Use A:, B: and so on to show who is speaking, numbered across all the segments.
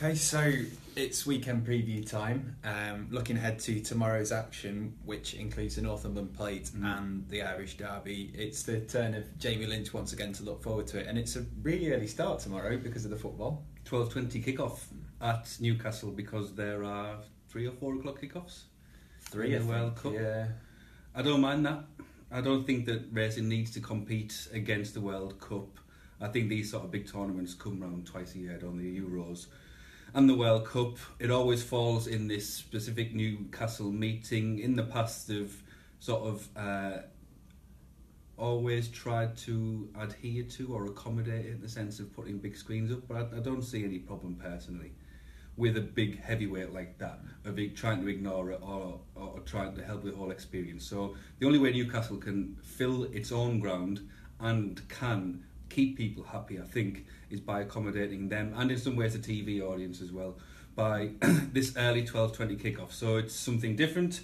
A: Okay, so it's weekend preview time. Looking ahead to tomorrow's action, which includes the Northumberland Plate and the Irish Derby. It's the turn of Jamie Lynch once again to look forward to it, and it's a really early start tomorrow because of the football.
B: 12:20 kick-off at Newcastle because there are 3 or 4 o'clock kick-offs.
A: 3
B: in the World Cup.
A: Yeah.
B: I don't mind that. I don't think that racing needs to compete against the World Cup. I think these sort of big tournaments come round twice a year, don't they? Euros and the World Cup. It always falls in this specific Newcastle meeting. In the past, they've sort of always tried to adhere to or accommodate it in the sense of putting big screens up, but I don't see any problem personally with a big heavyweight like that, of trying to ignore it or trying to help the whole experience. So the only way Newcastle can fill its own ground and can keep people happy, I think, is by accommodating them, and in some ways the TV audience as well, by this early 12:20 kick-off. So it's something different,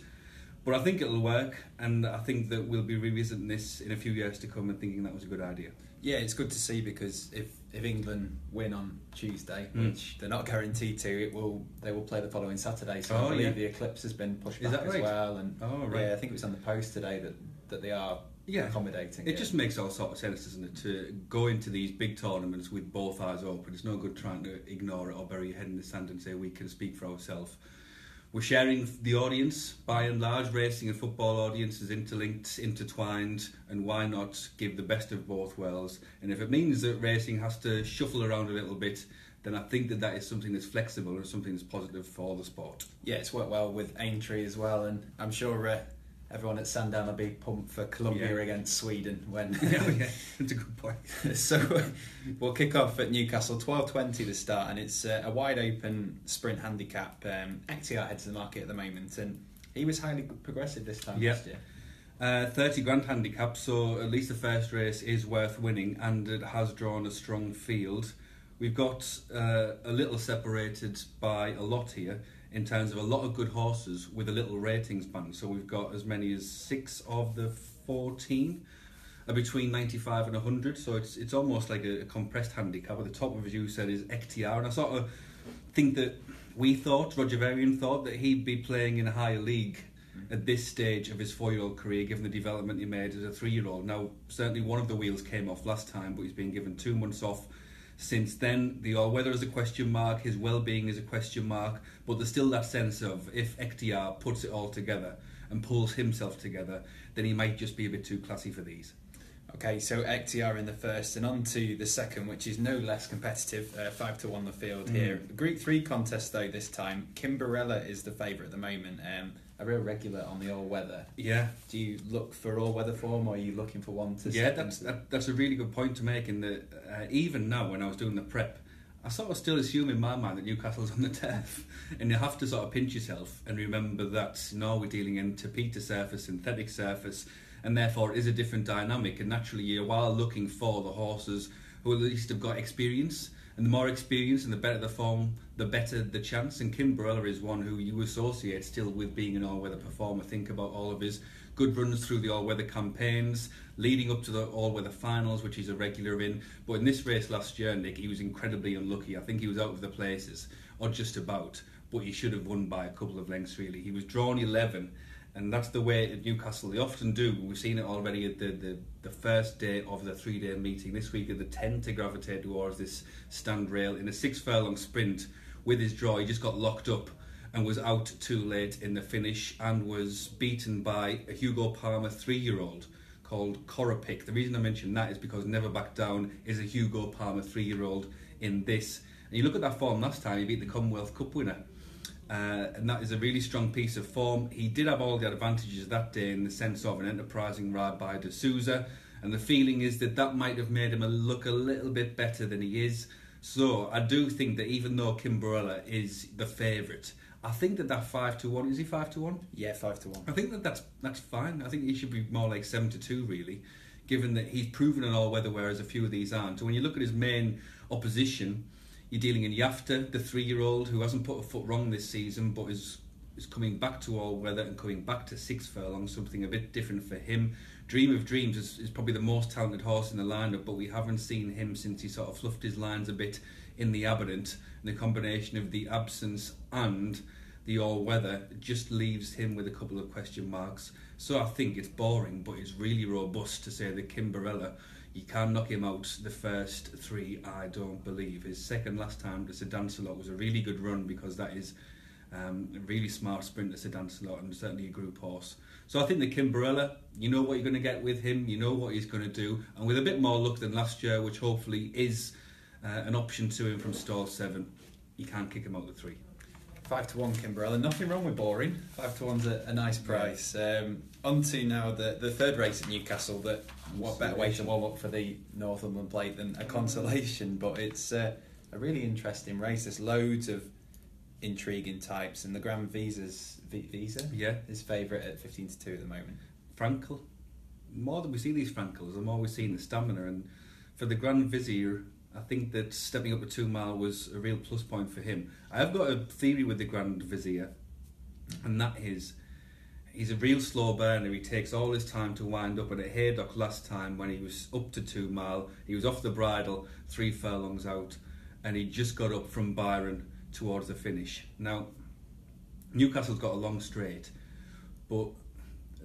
B: but I think it'll work, and I think that we'll be revisiting this in a few years to come and thinking that was a good idea.
A: Yeah, it's good to see, because if England win on Tuesday, which they're not guaranteed to, they will play the following Saturday. So I believe the eclipse has been pushed back as well. And yeah, I think it was on the post today that they are accommodating.
B: It just makes all sort of sense, doesn't it, to go into these big tournaments with both eyes open. It's no good trying to ignore it or bury your head in the sand and say we can speak for ourselves. We're sharing the audience, by and large. Racing and football audience is interlinked, intertwined, and why not give the best of both worlds? And if it means that racing has to shuffle around a little bit, then I think that is something that's flexible and something that's positive for the sport.
A: Yeah, it's worked well with Aintree as well, and I'm sure everyone at Sandown will be pumped for Colombia against Sweden when.
B: yeah, that's a good point.
A: So we'll kick off at Newcastle, 12:20 to start, and it's a wide open sprint handicap. XTR heads the market at the moment, and he was highly progressive this time last year.
B: 30 grand handicap, so at least the first race is worth winning, and it has drawn a strong field. We've got a little separated by a lot here, in terms of a lot of good horses with a little ratings band. So we've got as many as 6 of the 14 are between 95 and 100. So it's almost like a compressed handicap. At the top, as you said, is XTR. And I sort of think that Roger Varian thought that he'd be playing in a higher league at this stage of his 4-year-old career, given the development he made as a 3-year-old. Now, certainly one of the wheels came off last time, but he's been given 2 months off since then. The all-weather is a question mark, his well-being is a question mark, but there's still that sense of, if XTR puts it all together and pulls himself together, then he might just be a bit too classy for these.
A: Okay, so XTR in the first, and on to the second, which is no less competitive, 5-1 the field here. Group 3 contest though this time. Kimberella is the favourite at the moment, a real regular on the all-weather.
B: Yeah.
A: Do you look for all-weather form, or are you looking for one to...
B: Yeah, that's a really good point to make. In the even now, when I was doing the prep, I sort of still assume in my mind that Newcastle's on the turf, and you have to sort of pinch yourself and remember that we're dealing in tapeta surface, synthetic surface, and therefore it is a different dynamic, and naturally you are looking for the horses who at least have got experience, and the more experience and the better the form, the better the chance. And Kimberella is one who you associate still with being an all-weather performer. Think about all of his good runs through the all-weather campaigns, leading up to the all-weather finals, which he's a regular in. But in this race last year, Nick, he was incredibly unlucky. I think he was out of the places, or just about, but he should have won by a couple of lengths, really. He was drawn 11, and that's the way at Newcastle they often do. We've seen it already at the first day of the 3-day meeting. This week they tend to gravitate towards this stand rail. In a 6-furlong sprint with his draw, he just got locked up and was out too late in the finish, and was beaten by a Hugo Palmer 3-year-old called Curragh. The reason I mention that is because Never Back Down is a Hugo Palmer 3-year-old in this. And you look at that form last time, he beat the Commonwealth Cup winner. And that is a really strong piece of form. He did have all the advantages that day in the sense of an enterprising ride by De Souza, and the feeling is that might have made him look a little bit better than he is. So I do think that even though Kimberella is the favourite, I think that 5-1, is he 5-1?
A: Yeah, 5-1.
B: I think that's fine. I think he should be more like 7-2 really, given that he's proven an all-weather, whereas a few of these aren't. So when you look at his main opposition, you're dealing in Yafta, the 3-year-old, who hasn't put a foot wrong this season, but is coming back to all-weather and coming back to 6 furlongs, something a bit different for him. Dream of Dreams is probably the most talented horse in the lineup, but we haven't seen him since he sort of fluffed his lines a bit in the Aberdant. And the combination of the absence and the all-weather just leaves him with a couple of question marks. So I think it's boring, but it's really robust to say that Kimberella, you can't knock him out the first three, I don't believe. His second last time to Sedancelot was a really good run, because that is a really smart sprint to Sedancelot, and certainly a group horse. So I think the Kimberella, you know what you're going to get with him, you know what he's going to do, and with a bit more luck than last year, which hopefully is an option to him from stall 7, you can't kick him out the 3.
A: 5-1 Kimberella, nothing wrong with boring. 5-1's a nice price. On to now the third race at Newcastle. What better way to warm up for the Northumberland Plate than a consolation? But it's a really interesting race. There's loads of intriguing types, and the Grand Visa's his favourite at 15-2 at the moment.
B: Frankel, more than we see these Frankels, the more we see the stamina. And for the Grand Vizier, I think that stepping up to 2 mile was a real plus point for him. I have got a theory with the Grand Vizier, and that is he's a real slow burner. He takes all his time to wind up, and at Haydock last time when he was up to 2 mile, he was off the bridle 3 furlongs out, and he just got up from Byron towards the finish. Now, Newcastle's got a long straight, but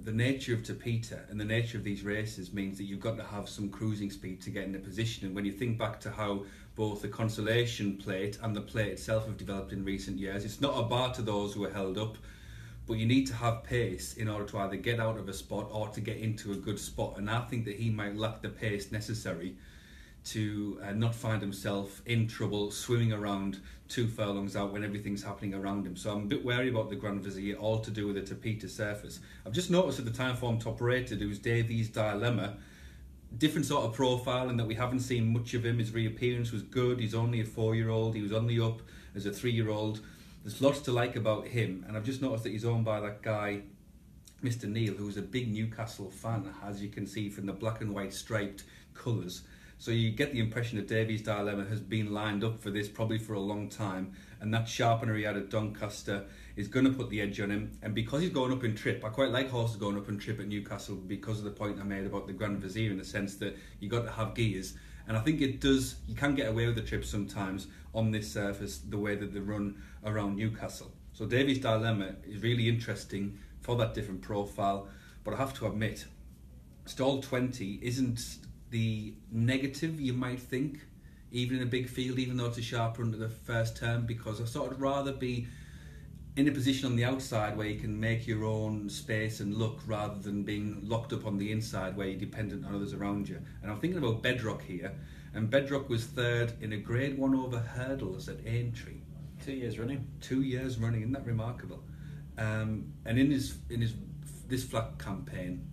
B: the nature of Tapeta and the nature of these races means that you've got to have some cruising speed to get in a position. And when you think back to how both the Consolation Plate and the Plate itself have developed in recent years, it's not a bar to those who are held up, but you need to have pace in order to either get out of a spot or to get into a good spot. And I think that he might lack the pace necessary to not find himself in trouble swimming around 2 furlongs out when everything's happening around him. So I'm a bit wary about the Grand Vizier, all to do with the Tapeta surface. I've just noticed that the Timeform top rated, who's Davies Dilemma, different sort of profile in that we haven't seen much of him. His reappearance was good. He's only a 4-year-old. He was on the up as a 3-year-old. There's lots to like about him, and I've just noticed that he's owned by that guy, Mr. Neil, who's a big Newcastle fan, as you can see from the black and white striped colours. So you get the impression that Davies Dilemma has been lined up for this probably for a long time, and that sharpener he had at Doncaster is going to put the edge on him. And because he's going up in trip, I quite like horses going up in trip at Newcastle because of the point I made about the Grand Vizier, in the sense that you got to have gears. And I think it does, you can get away with the trip sometimes on this surface, the way that they run around Newcastle. So Davies Dilemma is really interesting for that different profile, but I have to admit, stall 20 isn't the negative you might think, even in a big field, even though it's a sharp run to the first turn, because I sort of rather be in a position on the outside where you can make your own space and look, rather than being locked up on the inside where you're dependent on others around you. And I'm thinking about Bedrock here, and Bedrock was 3rd in a Grade 1 over hurdles at Aintree.
A: 2 years running.
B: 2 years running, isn't that remarkable? And in his this flat campaign,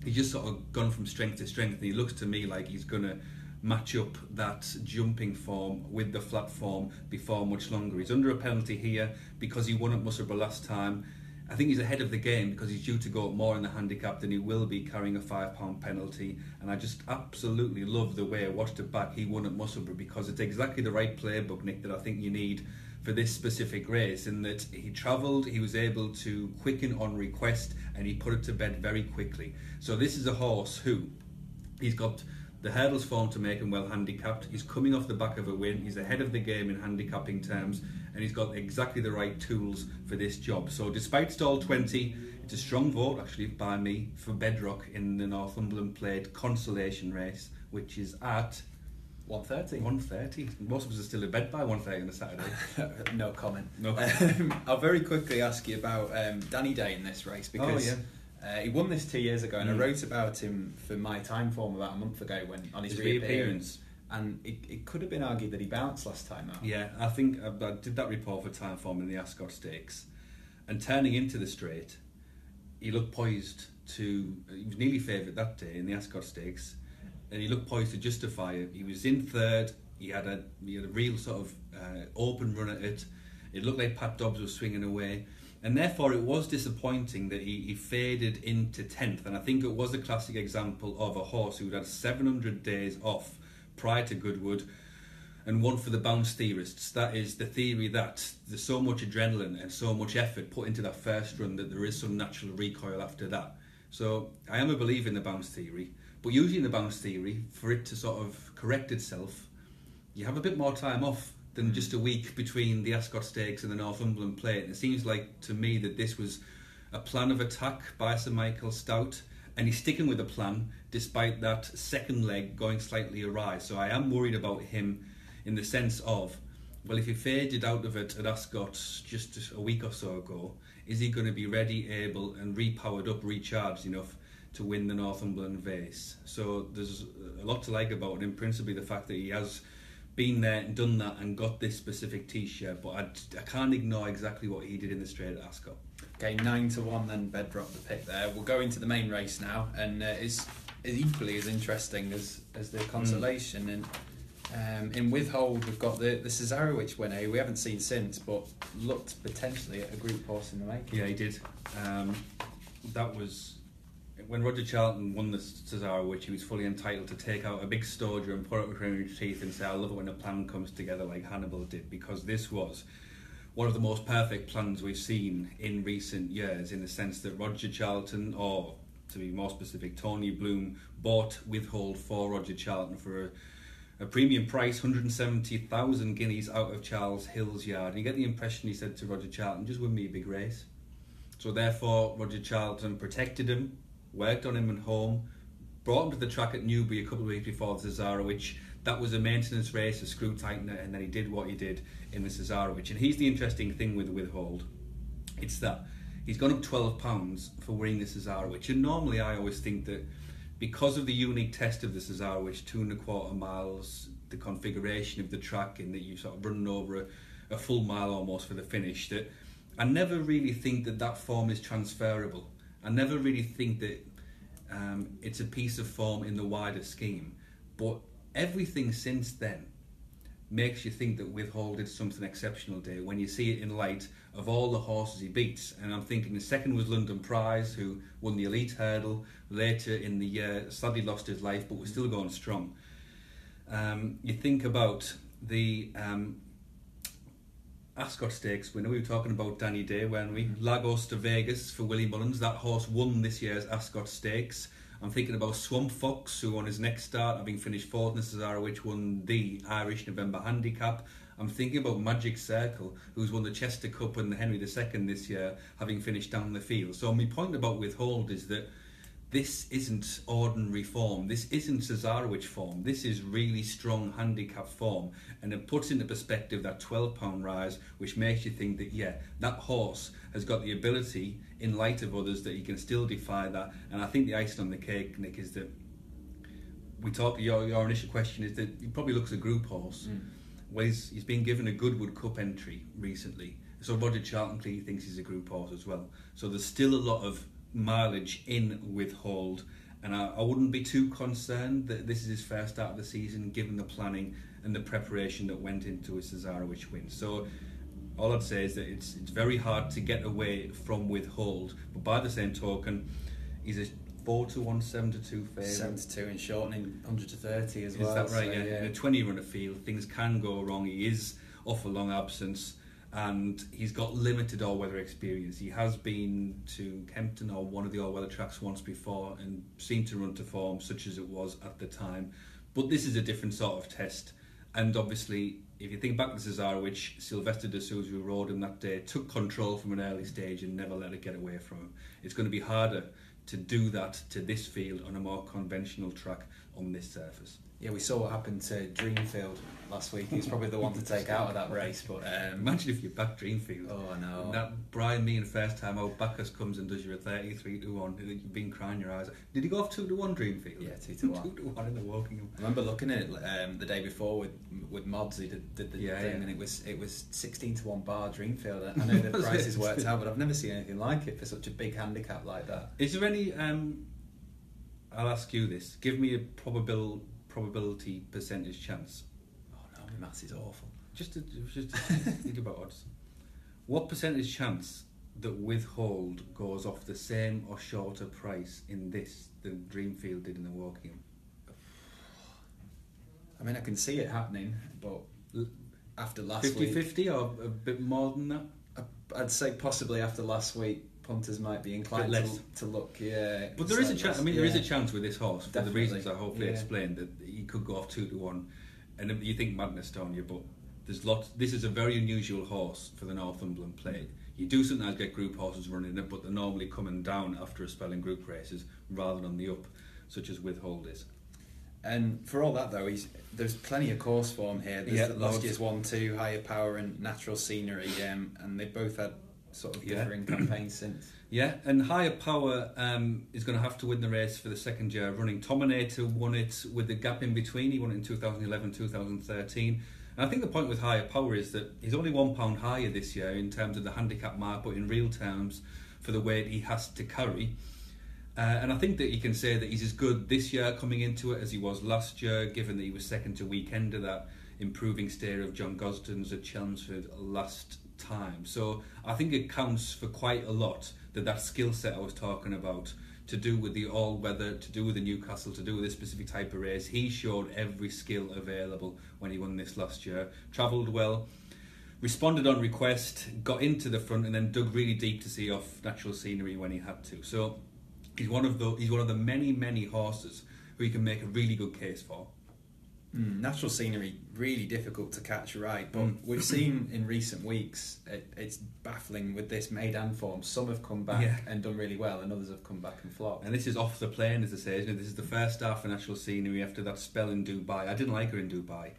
B: he's just sort of gone from strength to strength, and he looks to me like he's going to match up that jumping form with the flat form before much longer. He's under a penalty here because he won at Musselburgh last time. I think he's ahead of the game because he's due to go up more in the handicap than he will be carrying a £5 penalty. And I just absolutely love the way I watched it back. He won at Musselburgh because it's exactly the right playbook, Nick, that I think you need for this specific race, in that he travelled, he was able to quicken on request, and he put it to bed very quickly. So this is a horse who, he's got the hurdles form to make him well handicapped. He's coming off the back of a win. He's ahead of the game in handicapping terms, and he's got exactly the right tools for this job. So despite stall 20, it's a strong vote actually by me for Bedrock in the Northumberland Plate consolation race, which is at
A: 1:30.
B: 1:30. Most of us are still in bed by 1:30 on a Saturday.
A: No comment.
B: No comment.
A: I'll very quickly ask you about Danny Day in this race, because he won this 2 years ago, and I wrote about him for my Timeform about a month ago when on his reappearance. And it could have been argued that he bounced last time out.
B: Yeah, I think I did that report for Timeform in the Ascot Stakes, and turning into the straight, he looked poised to. He was nearly favourite that day in the Ascot Stakes, and he looked poised to justify it. He was in 3rd. He had a real sort of open run at it. It looked like Pat Dobbs was swinging away, and therefore it was disappointing that he faded into 10th. And I think it was a classic example of a horse who had 700 days off prior to Goodwood, and one for the bounce theorists. That is the theory that there's so much adrenaline and so much effort put into that first run that there is some natural recoil after that. So I am a believer in the bounce theory, but usually in the bounce theory, for it to sort of correct itself, you have a bit more time off than just a week between the Ascot Stakes and the Northumberland Plate. And it seems like to me that this was a plan of attack by Sir Michael Stout, and he's sticking with the plan despite that second leg going slightly awry. So I am worried about him in the sense of, well, if he faded out of it at Ascot just a week or so ago, is he going to be ready, able and repowered up, recharged enough to win the Northumberland Vase? So there's a lot to like about him, principally the fact that he has been there and done that and got this specific t-shirt, but I can't ignore exactly what he did in the straight at Ascot.
A: Okay, 9-1 then Bedrock the pick there. We'll go into the main race now, and it's equally as interesting as the consolation. And in Withhold we've got the Cesarewitch winner, who we haven't seen since, but looked potentially at a group horse in the making.
B: Yeah, he did. That was when Roger Charlton won the Cesarewitch. He was fully entitled to take out a big stoger and put it between his teeth and say, I love it when a plan comes together like Hannibal did, because this was one of the most perfect plans we've seen in recent years, in the sense that Roger Charlton, or to be more specific, Tony Bloom, bought Withhold for Roger Charlton for a premium price, 170,000 guineas out of Charles Hill's yard. And you get the impression he said to Roger Charlton, just win me a big race. So therefore Roger Charlton protected him, worked on him at home, brought him to the track at Newbury a couple of weeks before the Cesarewitch. That was a maintenance race, a screw tightener, and then he did what he did in the Cesarewitch. And here's the interesting thing with Withhold. It's that he's gone up £12 for winning the Cesarewitch. And normally I always think that because of the unique test of the Cesarewitch, 2.25 miles, the configuration of the track, and that you're sort of running over a full mile almost for the finish, that I never really think that form is transferable. I never really think that it's a piece of form in the wider scheme. But everything since then makes you think that Withhold did something exceptional today when you see it in light of all the horses he beats. And I'm thinking the second was London Prize, who won the Elite Hurdle later in the year, sadly lost his life, but was still going strong. You think about the Ascot Stakes winner, we were talking about Danny Day, weren't we? Lagos to Vegas for Willie Mullins. That horse won this year's Ascot Stakes. I'm thinking about Swamp Fox, who on his next start, having finished fourth in the Cesarewitch, won the Irish November Handicap. I'm thinking about Magic Circle, who's won the Chester Cup and the Henry II this year, having finished down the field. So my point about Withhold is that this isn't ordinary form. This isn't Cesarewitch form. This is really strong handicap form. And it puts into perspective that £12 rise, which makes you think that, yeah, that horse has got the ability, in light of others, that he can still defy that. And I think the icing on the cake, Nick, is that your initial question is that he probably looks a group horse. Well, he's been given a Goodwood Cup entry recently. So Roger Charlton clearly thinks he's a group horse as well. So there's still a lot of mileage in Withhold, and I wouldn't be too concerned that this is his first start of the season, given the planning and the preparation that went into his Cesarewitch win. So all I'd say is that it's very hard to get away from Withhold, but by the same token, he's a 4-1, 7-2 favourite.
A: 7-2 in shortening, 100 to 30 as well.
B: Is that right?
A: So,
B: yeah. In a 20-runner field, things can go wrong. He is off a long absence, and he's got limited all-weather experience. He has been to Kempton or one of the all-weather tracks once before and seemed to run to form, such as it was at the time. But this is a different sort of test. And obviously, if you think back to Cesarewitch, Sylvester de Souza, who rode him that day, took control from an early stage and never let it get away from him. It's going to be harder to do that to this field on a more conventional track on this surface.
A: Yeah, we saw what happened to Dreamfield last week. He's probably the one to take out of that race. But
B: imagine if you back Dreamfield.
A: Oh no!
B: That Brian Meehan first time out, Bacchus comes and does you a 33-1. You've been crying your eyes out. Did he go off 2-1 Dreamfield?
A: Yeah, 2-1.
B: 2-1 in the Wokingham.
A: I remember looking at it the day before with Mods. He did the thing, and it was 16-1 bar Dreamfield. I know the prices worked out, but I've never seen anything like it for such a big handicap like that.
B: Is there any? I'll ask you this. Give me a probability percentage chance.
A: Oh no, my maths is awful.
B: Just think about odds. What percentage chance that Withhold goes off the same or shorter price in this than Dreamfield did in the Wokingham?
A: I mean, I can see it happening, but after last
B: 50-50 or a bit more than that?
A: I'd say possibly after last week, punters might be inclined to look. Yeah,
B: but there is a chance. I mean, there is a chance with this horse for
A: Definitely.
B: the reasons I hopefully explained, that he could go off 2-1, and you think madness, don't you? But there's lots. This is a very unusual horse for the Northumberland Plate. You do sometimes get group horses running it, but they're normally coming down after a spell in group races rather than on the up, such as Withhold is.
A: And for all that though, there's plenty of course form here. There's the last year's 1-2, Higher Power and Natural Scenery, and they both had sort of differing campaigns since. Yeah,
B: and Higher Power is going to have to win the race for the second year of running. Tominator won it with the gap in between. He won it in 2011, 2013. And I think the point with Higher Power is that he's only £1 higher this year in terms of the handicap mark, but in real terms for the weight he has to carry. And I think that you can say that he's as good this year coming into it as he was last year, given that he was second to Weekender, that improving stare of John Gosden's at Chelmsford last time. So I think it counts for quite a lot that skill set I was talking about, to do with the all-weather, to do with the Newcastle, to do with this specific type of race. He showed every skill available when he won this last year. Travelled well, responded on request, got into the front, and then dug really deep to see off Natural Scenery when he had to. So he's one of the many horses who you can make a really good case for.
A: Natural Scenery, really difficult to catch right, but we've seen in recent weeks it's baffling with this maiden form. Some have come back and done really well, and others have come back and flopped.
B: And this is off the plane, as they say, isn't it? This is the first start for Natural Scenery after that spell in Dubai. I didn't like her in Dubai.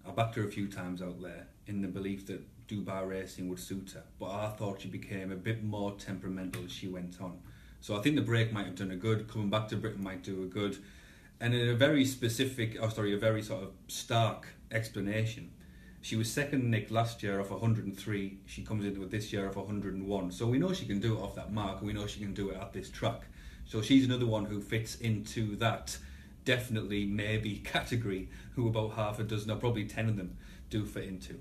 B: I backed her a few times out there in the belief that Dubai racing would suit her, but I thought she became a bit more temperamental as she went on. So I think the break might have done her good. Coming back to Britain might do her good. And in a very a very sort of stark explanation, she was second nicked last year off 103. She comes into it this year off 101. So we know she can do it off that mark, and we know she can do it at this track. So she's another one who fits into that definitely maybe category, who about half a dozen or probably 10 of them do fit into.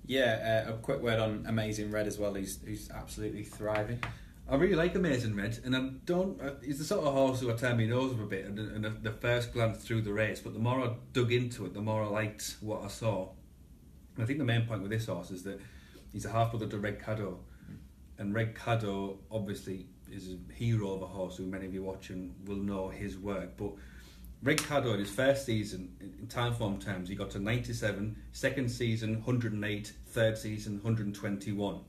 A: Yeah, a quick word on Amazing Red as well, who's absolutely thriving.
B: I really like Amazing Red, and he's the sort of horse who I turn my nose up a bit and the first glance through the race, but the more I dug into it, the more I liked what I saw. And I think the main point with this horse is that he's a half-brother to Red Caddo, and Red Caddo obviously is a hero of a horse who many of you watching will know his work, but Red Caddo in his first season, in Timeform terms, he got to 97, second season 108, third season 121.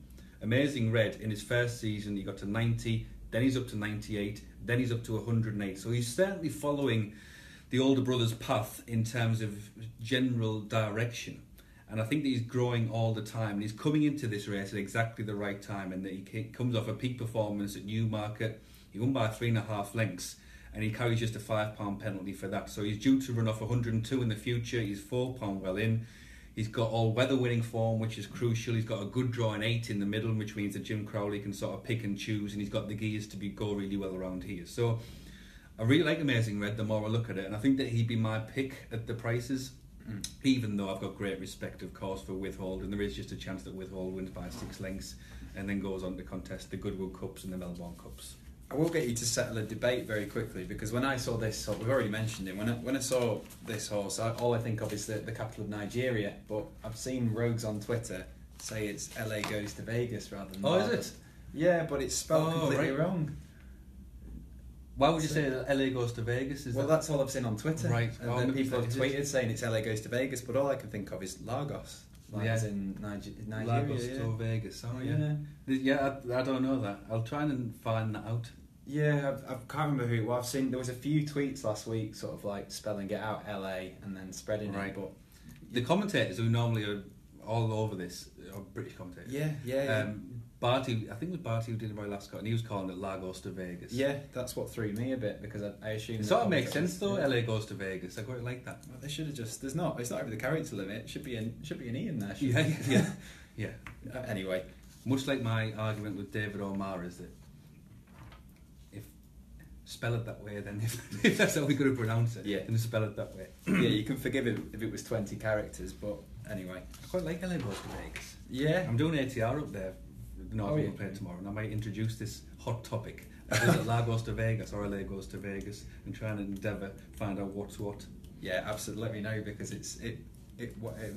B: Amazing Red, in his first season, he got to 90, then he's up to 98, then he's up to 108. So he's certainly following the older brother's path in terms of general direction. And I think that he's growing all the time. And he's coming into this race at exactly the right time. And that he comes off a peak performance at Newmarket. He won by 3.5 lengths. And he carries just a £5 penalty for that. So he's due to run off 102 in the future. He's £4 well in. He's got all-weather winning form, which is crucial. He's got a good draw in 8 in the middle, which means that Jim Crowley can sort of pick and choose, and he's got the gears to go really well around here. So I really like Amazing Red the more I look at it, and I think that he'd be my pick at the prices, even though I've got great respect, of course, for Withhold, and there is just a chance that Withhold wins by 6 lengths and then goes on to contest the Goodwood Cups and the Melbourne Cups.
A: I will get you to settle a debate very quickly, because when I saw this, we've already mentioned it, when I saw this horse, all I think of is the capital of Nigeria, but I've seen rogues on Twitter say it's LA goes to Vegas rather than
B: Lagos. Is it?
A: Yeah, but it's spelled completely wrong.
B: Why would you say that LA goes to Vegas?
A: That's all I've seen on Twitter.
B: Right.
A: And then people have tweeted saying it's LA goes to Vegas, but all I can think of is Lagos. As in Nigeria.
B: Lagos to Vegas. Oh yeah. Yeah, I don't know that. I'll try and find that out.
A: Yeah, I can't remember who it was. I've seen there was a few tweets last week, sort of like spelling it out LA and then spreading it. But
B: the commentators who normally are all over this are British commentators.
A: Yeah.
B: Barty, I think it was Barty who did it by last cut, and he was calling it Lagos to Vegas.
A: Yeah, that's what threw me a bit, because I assume
B: it sort of makes sense though. LA goes to Vegas. I quite like that.
A: Well, they should have just. It's not over the character limit. It should be an E in there.
B: Yeah.
A: Anyway,
B: much like my argument with David O'Mara is that if spell it that way, then if that's how we're going to pronounce it, then spell it that way.
A: Yeah, you can forgive it if it was 20 characters, but anyway,
B: I quite like LA goes to Vegas.
A: Yeah,
B: I'm doing ATR up there. The Northumberland Plate tomorrow, and I might introduce this hot topic. Is it Lagos to Vegas or LA goes to Vegas, and try and endeavour find out what's what.
A: Yeah, absolutely. Let me know, because it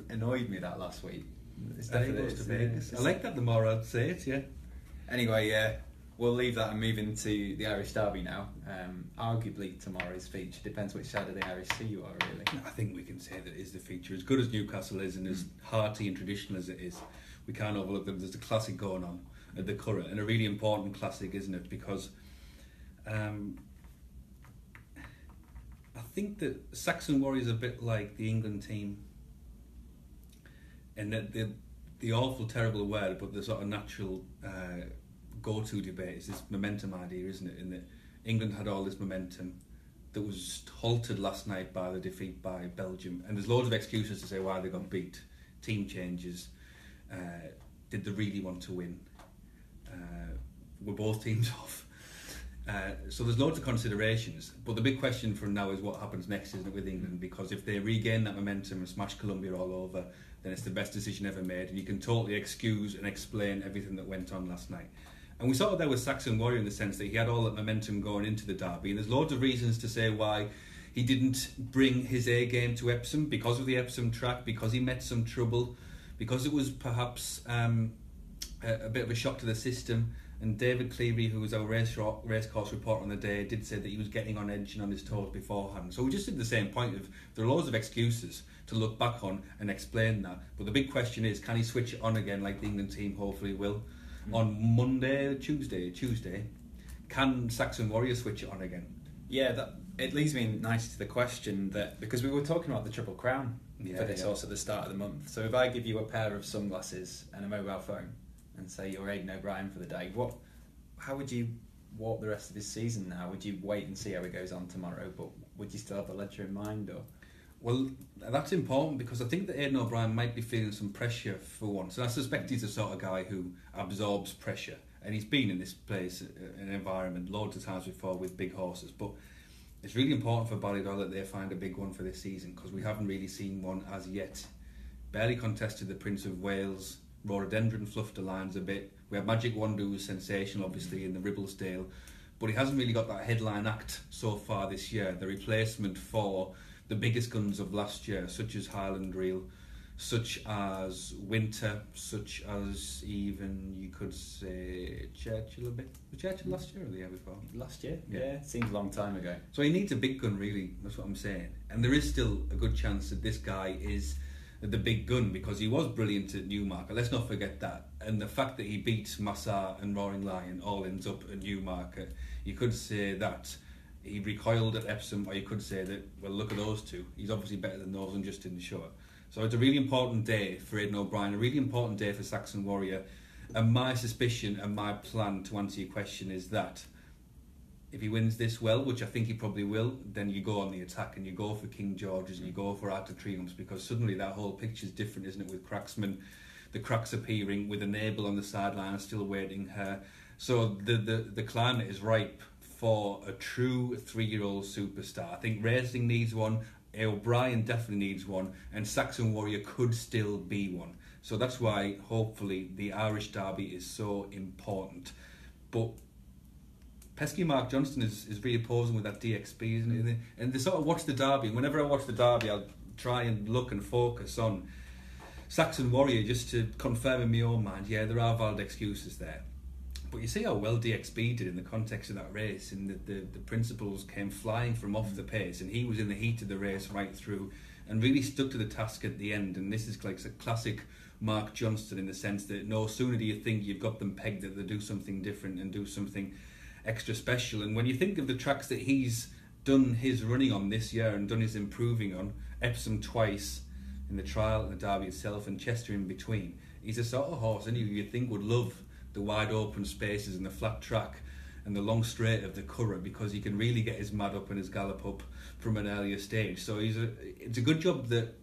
A: annoyed me that last week.
B: LA goes to Vegas. I like that the more I'd say it. Yeah.
A: Anyway, we'll leave that and move into the Irish Derby now. Arguably tomorrow's feature, depends which side of the Irish Sea you are, really.
B: I think we can say that it is the feature. As good as Newcastle is and as hearty and traditional as it is, we can't overlook them. There's a classic going on at the Curragh, and a really important classic, isn't it? Because I think that Saxon Warrior is a bit like the England team, and that the awful, terrible word, but the sort of natural go-to debate is this momentum idea, isn't it? In that England had all this momentum that was halted last night by the defeat by Belgium, and there's loads of excuses to say why they got beat. Team changes. Did they really want to win? Were both teams off? So there's loads of considerations, but the big question from now is what happens next, isn't it, with England? Because if they regain that momentum and smash Colombia all over, then it's the best decision ever made, and you can totally excuse and explain everything that went on last night. And we saw that with Saxon Warrior in the sense that he had all that momentum going into the derby, and there's loads of reasons to say why he didn't bring his A game to Epsom, because of the Epsom track, because he met some trouble, because it was perhaps a bit of a shock to the system. And David Cleary, who was our racecourse reporter on the day, did say that he was getting on edge and on his toes beforehand. So we just did the same point of there are loads of excuses to look back on and explain that. But the big question is, can he switch it on again like the England team hopefully will? On Monday, Tuesday, can Saxon Warrior switch it on again?
A: Yeah, it leads me nicely to the question that, because we were talking about the Triple Crown for this also at the start of the month. So if I give you a pair of sunglasses and a mobile phone and say you're Aidan O'Brien for the day, how would you walk the rest of this season now? Would you wait and see how it goes on tomorrow, but would you still have the ledger in mind? Or
B: Well, that's important because I think that Aidan O'Brien might be feeling some pressure for once, and I suspect he's the sort of guy who absorbs pressure, and he's been in this place, an environment, loads of times before with big horses, but it's really important for Ballydoyle that they find a big one for this season, because we haven't really seen one as yet. Barely contested the Prince of Wales. Rhododendron fluffed the lines a bit. We have Magic Wonder, who was sensational obviously in the Ribblesdale, but he hasn't really got that headline act so far this year, the replacement for the biggest guns of last year, such as Highland Reel, such as Winter, such as even, you could say, Churchill a bit. Was Churchill last year or the year before?
A: Last year? Yeah, seems a long time ago.
B: So he needs a big gun, really, that's what I'm saying. And there is still a good chance that this guy is the big gun, because he was brilliant at Newmarket, let's not forget that. And the fact that he beats Massar and Roaring Lion all ends up at Newmarket, you could say that he recoiled at Epsom, or you could say that, well, look at those two, he's obviously better than those and just didn't show it. So it's a really important day for Aidan O'Brien, a really important day for Saxon Warrior, and my suspicion and my plan to answer your question is that if he wins this well, which I think he probably will, then you go on the attack and you go for King George's and you go for Art of Triumphs, because suddenly that whole picture's different, isn't it, with Cracksman, the cracks appearing, with Enable on the sideline still waiting her. So the climate is ripe for a true 3-year-old superstar. I think racing needs one, O'Brien definitely needs one, and Saxon Warrior could still be one. So that's why hopefully the Irish Derby is so important. But pesky Mark Johnston is reopposing with that DXB, isn't it? And they sort of watch the Derby, and whenever I watch the Derby I'll try and look and focus on Saxon Warrior just to confirm in my own mind, yeah, there are valid excuses there. But you see how well DXB did in the context of that race, and the principals came flying from off the pace, and he was in the heat of the race right through and really stuck to the task at the end. And this is like a classic Mark Johnston in the sense that no sooner do you think you've got them pegged that they do something different and do something extra special. And when you think of the tracks that he's done his running on this year and done his improving on, Epsom twice in the trial and the Derby itself, and Chester in between, he's a sort of horse and you'd think would love the wide open spaces and the flat track and the long straight of the Curragh, because he can really get his mad up and his gallop up from an earlier stage. So it's a good job that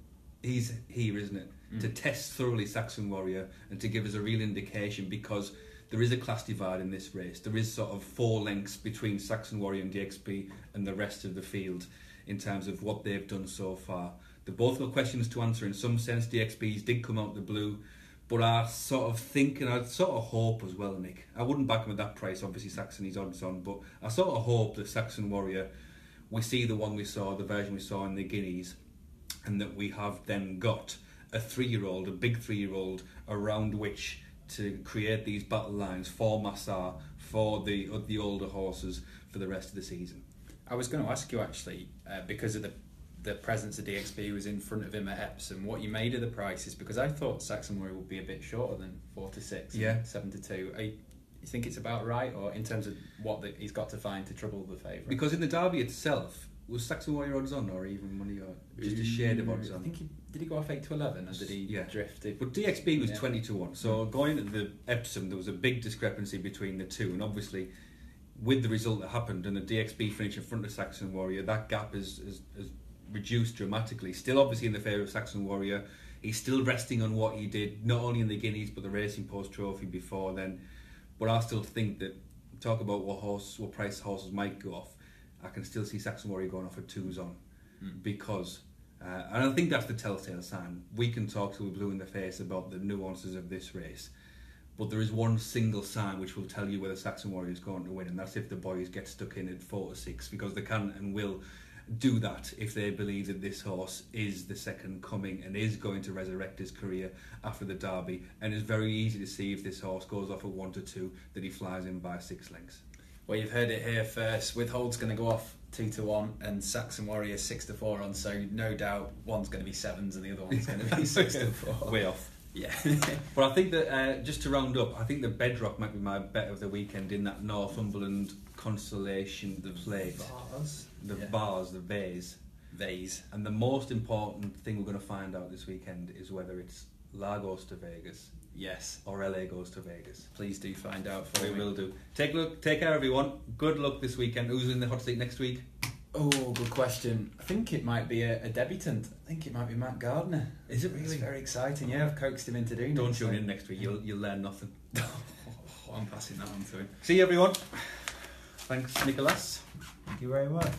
B: he's here, isn't it, to test thoroughly Saxon Warrior and to give us a real indication, because there is a class divide in this race. There is sort of 4 lengths between Saxon Warrior and DXB and the rest of the field in terms of what they've done so far. They've both got questions to answer in some sense. DXB's did come out of the blue, but I sort of think, and I sort of hope as well, Nick, I wouldn't back him at that price, obviously Saxon he's odds on, but I sort of hope that Saxon Warrior, we see the one we saw, the version we saw in the Guineas, and that we have then got a 3-year-old, a big 3-year-old, around which to create these battle lines for Massar, for the older horses for the rest of the season.
A: I was going to ask you actually, because of the presence of DXB was in front of him at Epsom, what you made of the prices, because I thought Saxon Warrior would be a bit shorter than 4 to 6,
B: yeah,
A: 7 to 2. You think it's about right, or in terms of what he's got to find to trouble the favourite?
B: Because in the Derby itself, was Saxon Warrior odds on, or even money, or just a shade of odds on?
A: I think did he go off 8 to 11, and did he drift?
B: But DXB was 20 to 1. So going into the Epsom, there was a big discrepancy between the two, and obviously, with the result that happened and the DXB finish in front of Saxon Warrior, that gap is reduced dramatically. Still, obviously, in the favour of Saxon Warrior, he's still resting on what he did, not only in the Guineas but the Racing Post Trophy before then. But I still think that, talk about what price horses might go off, I can still see Saxon Warrior going off at 2s on, because, and I think that's the telltale sign. We can talk till we're blue in the face about the nuances of this race, but there is one single sign which will tell you whether Saxon Warrior is going to win, and that's if the boys get stuck in at 4 to 6, because they can and will do that if they believe that this horse is the second coming and is going to resurrect his career after the Derby, and it's very easy to see if this horse goes off at 1 to 2 that he flies in by 6 lengths.
A: Well, you've heard it here first. Withhold's going to go off 2 to 1, and Saxon Warrior 6 to 4 on. So no doubt one's going to be 7s and the other one's going to be 6 to 4.
B: Way off.
A: Yeah.
B: But I think that just to round up, I think the Bedrock might be my bet of the weekend in that Northumberland Constellation Plate. Bars, the Vase. And the most important thing we're going to find out this weekend is whether it's La goes to Vegas.
A: Yes.
B: Or LA goes to Vegas.
A: Please do find out for me.
B: We will do. Take care, everyone. Good luck this weekend. Who's in the hot seat next week?
A: Oh, good question. I think it might be a debutant. I think it might be Matt Gardner.
B: Is it really?
A: It's very exciting. Yeah, I've coaxed him into doing it.
B: Don't tune in next week. You'll learn nothing.
A: I'm passing that on to him.
B: See you, everyone. Thanks, Nicholas.
C: Thank you very much.